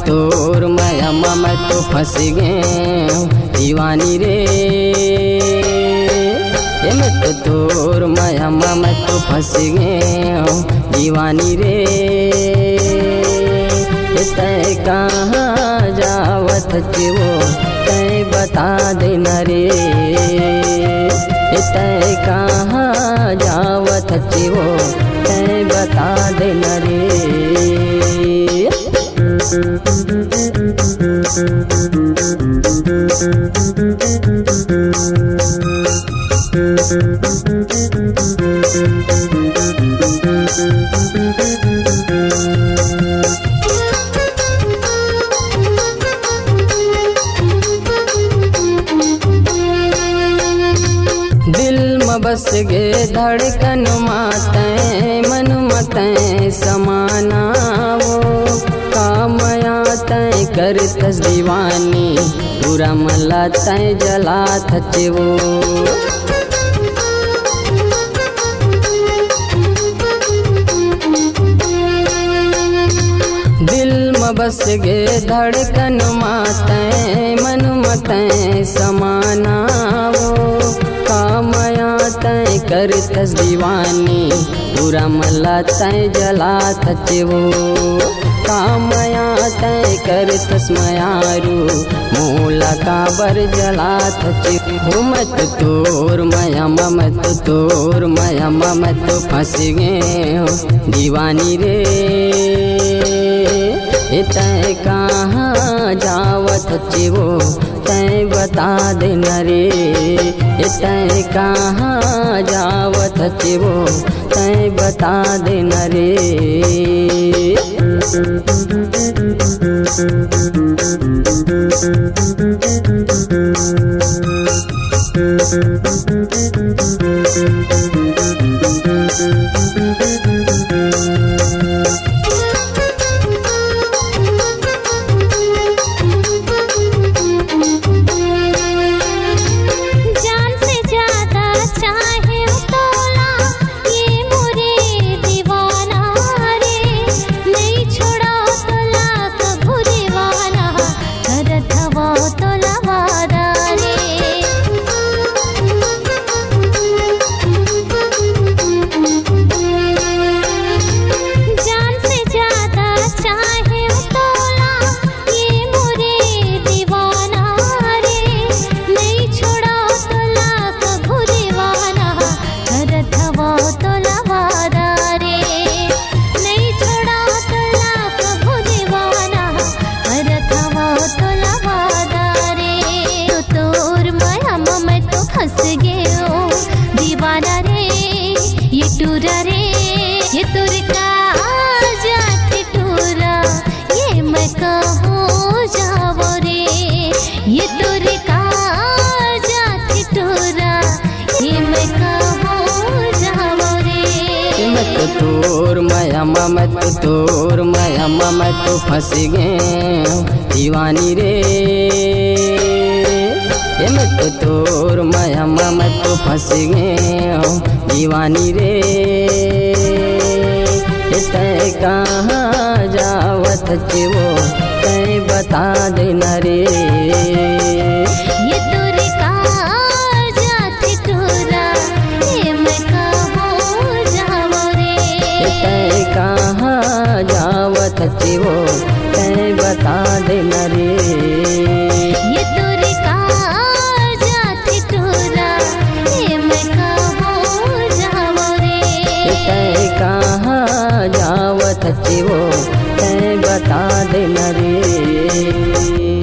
तोर माया मैं तो फंस गए दीवानी रे। मैं तो तोर माया मैं तो फंस गए दीवानी रे। तय कहाँ जावत वो तय बता देना रे। तय कहाँ जावत वो तय बता देना रे। दिल में बस गे धड़कन माते मन मते समाना वो कामया तय कर तस दीवानी पूरा मला तय जला थचे वो। दिल में बस गे धड़कन माते मन मते समाना वो कामया तय कर तस दीवानी पूरा मला तय जला थचे वो। कामया तय कर तस्मयारू मूला काबर जला थचे हो। मत तोर माया मत तोर माया मत फंस गए हो दीवानी रे। तय कहाँ जावत वो तय बता देना रे। तय कहाँ जावत वो तय बता देना रे। दीवाना रे ये टूरा रे ये तुर का जाती टूरा ये मैं कहूँ जावो रे। ये तुर का जाती टूरा ये मैं कहूँ जावो रे। मत तोर माया मत तोर माया मैं तो फंस गए दीवानी रे। मत तोर माया मैं तो फंस गए दीवानी रे। तय कहाँ जावत वो तय बता देना रे। ये तुर का जाती टूरा ये मैं कहूँ जावो रे। तय कहाँ जाव तै बता देना रे।